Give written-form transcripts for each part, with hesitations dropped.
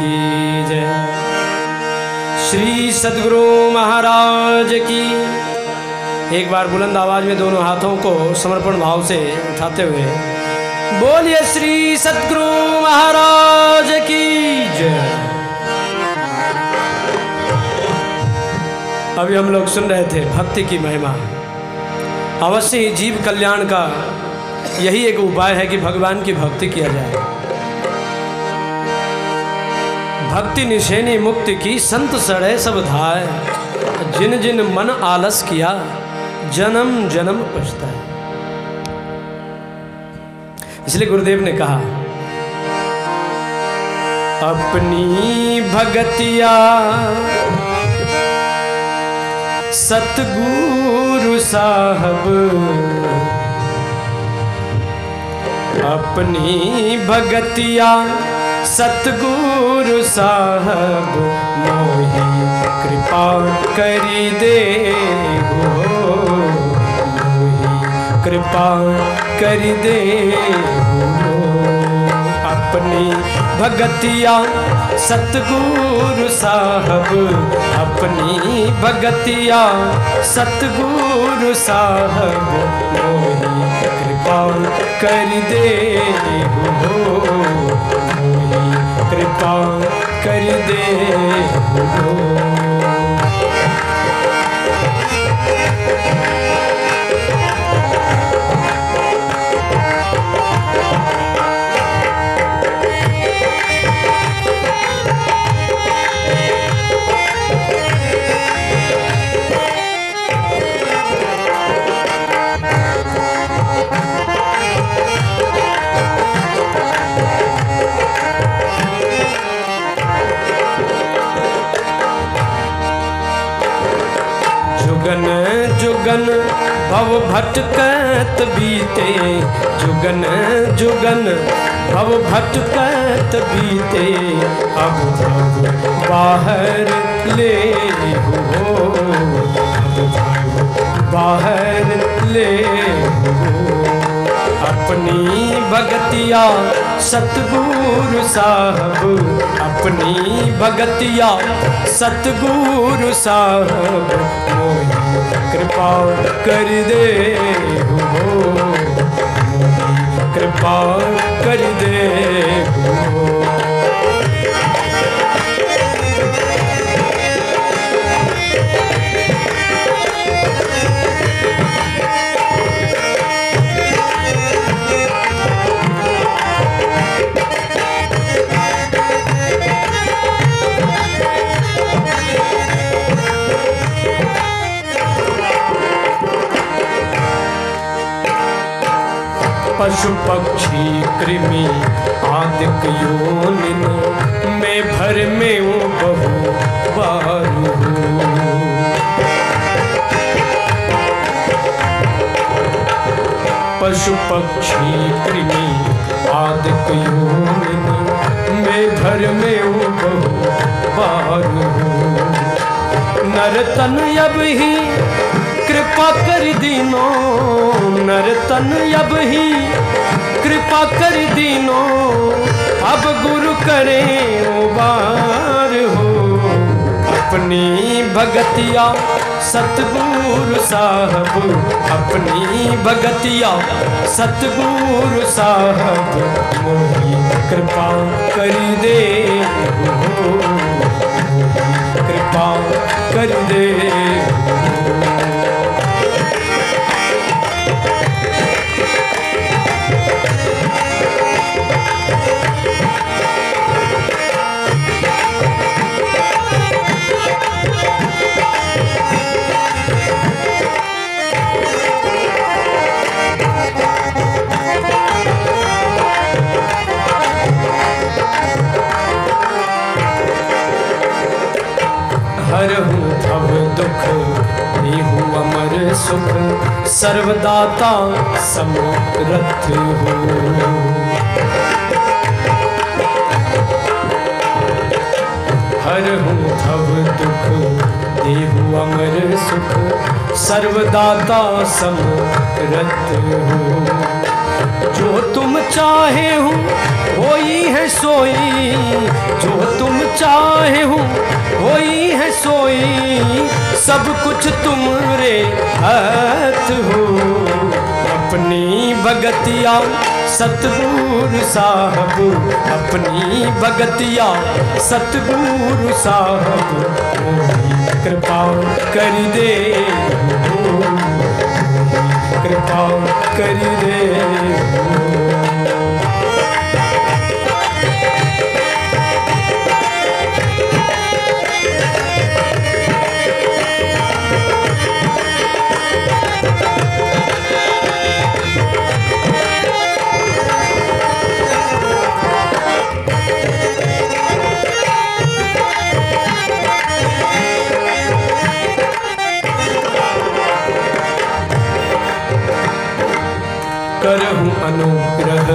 की जय। श्री सद्गुरु महाराज की। एक बार बुलंद आवाज में दोनों हाथों को समर्पण भाव से उठाते हुए बोलिए श्री सद्गुरु महाराज की जय। अभी हम लोग सुन रहे थे भक्ति की महिमा। अवश्य ही जीव कल्याण का यही एक उपाय है कि भगवान की भक्ति किया जाए। भक्ति निशेनी मुक्ति की संत सड़े सब धाय, जिन जिन मन आलस किया जन्म जन्म पछताए। इसलिए गुरुदेव ने कहा अपनी भगतिया सतगुरु साहब, अपनी भगतिया सतगुरु साहब, मोहि कृपा करी दे हो, मोहि कृपा करी दे हो। अपनी भगतिया सतगुरु साहब, अपनी भगतिया सतगुरु साहब, मोहि कृपा कर दे हो, मोहि कृपा कर दे हो। जुगन जुगन भव भटकत बीते, जुगन जुगन भव भटकत बीते, अब भव बाहर ले हो, अब भव बाहर ले हो। अपनी भगतिया सतगुरु साहब, अपनी भगतिया सतगुरु साहब, मोहि कृपा कर दे हो, मोहि कृपा कर दे हो। पशु पक्षी कृमि आदिक योनिन में भर में हूँ बहु बारू। पशु पक्षी कृमि आदिक योनिन में भर में हूँ बहु बारू। नरतन अब ही कृपा कर दीनो, नरतन अब ही कृपा कर दीनो, अब गुरु करे उबार हो। अपनी भगतिया सतगुरु साहब, अपनी भगतिया सतगुरु साहब, मोहि कृपा कर दे हो, मोहि कृपा कर दे हो। हरहूँ भव दुख देहूँ अमर सुख, सर्वदाता समरथ हो। हरहूँ भव दुख देहूँ अमर सुख, सर्वदाता समरथ हो। जो तुम चाहे हो वही है सोई, जो तुम चाहे हूँ होई है सोई, सब कुछ तुमरे हाथ हो। अपनी भगतिया सतगुरु साहब, अपनी भगतिया सतगुरु साहब, कृपा कर दे, कृपा कर दे। करहूँ अनुग्रह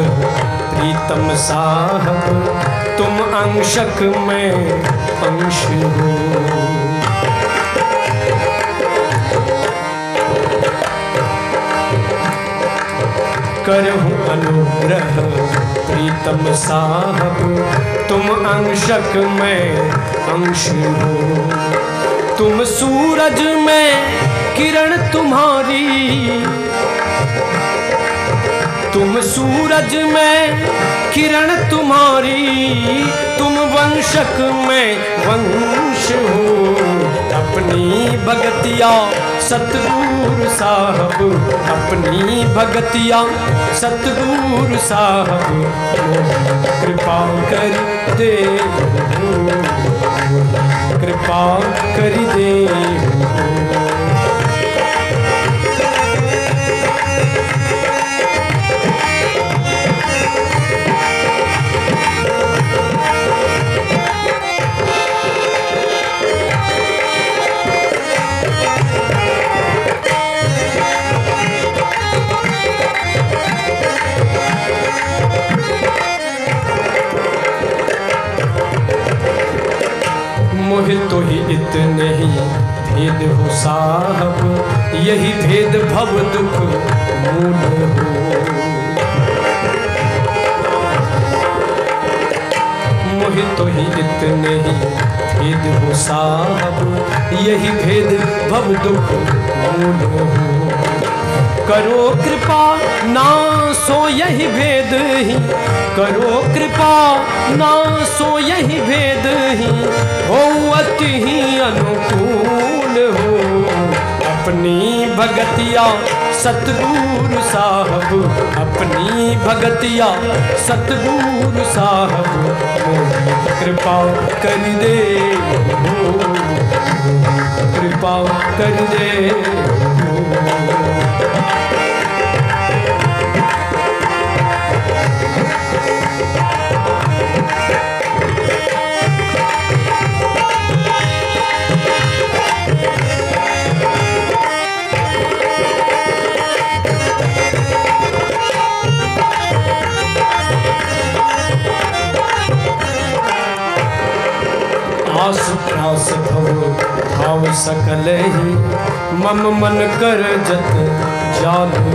प्रीतम साहब, तुम अंशक में अंश हो। करहूँ अनुग्रह प्रीतम साहब, तुम अंशक में अंश हो। तुम सूरज में किरण तुम्हारी, तुम सूरज में किरण तुम्हारी, तुम वंशक में वंश हो। अपनी भगतिया सतगुरु साहब, अपनी भगतिया सतगुरु साहब, कृपा कर दे, कृपा कर दे। मोह तो ही इतने ही भेद हो साहब, यही भेद भव दुख मूल हो। मोह तो ही इतने ही भेद हो साहब, यही भेद भव दुख मूल हो। करो कृपा ना सो यही भेद ही, करो कृपा ना सो यही भेद ही, हो अति ही अनुकूल हो। अपनी भगतिया सतगुरु साहब, अपनी भगतिया सतगुरु साहब, कृपा कर दे, कृपा कर दे। आस त्रास भव भाव सकल ही, मम मन कर जत जाल हो।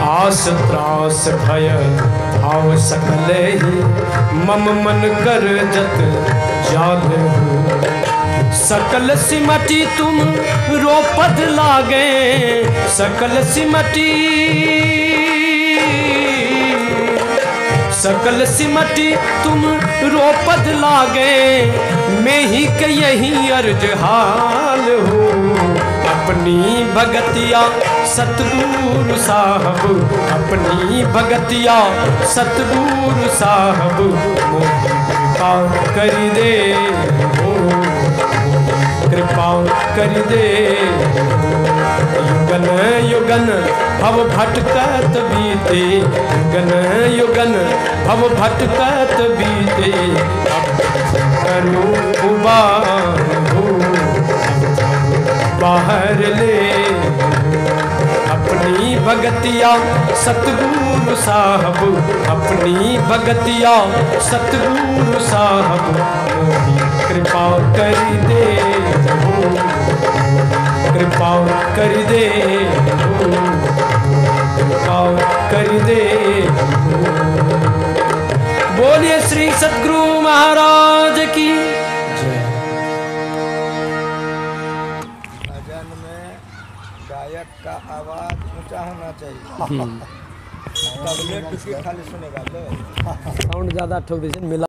आस त्रास भय भाव सकल ही, मम मन कर जत जाल हो। सकल सिमटी तुम रोपद लागे, सकल सिमटी, सकल सिमटी तुम रोपद लागे, मैं ही के यही अर्ज हाल हो। अपनी भगतिया सतगुरु साहब, अपनी भगतिया सतगुरु साहब, कृपा कर दे, कृपा कर दे। युगन युगन भव भटकत बीते, युगन युगन भव भटकत बीते, अब करो उबार हो, बाहर ले। अपनी भगतिया सतगुरु साहब, अपनी भगतिया सतगुरु साहब, कृपा कर दे, कृपा कर दे, कृपा कर दे। श्री सद्गुरु महाराज की जय। भजन में गायक का आवाज ऊंचा होना चाहिए, तबले टुकी खाली सुनेगा लो साउंड ज्यादा ठोक दीजिए मिला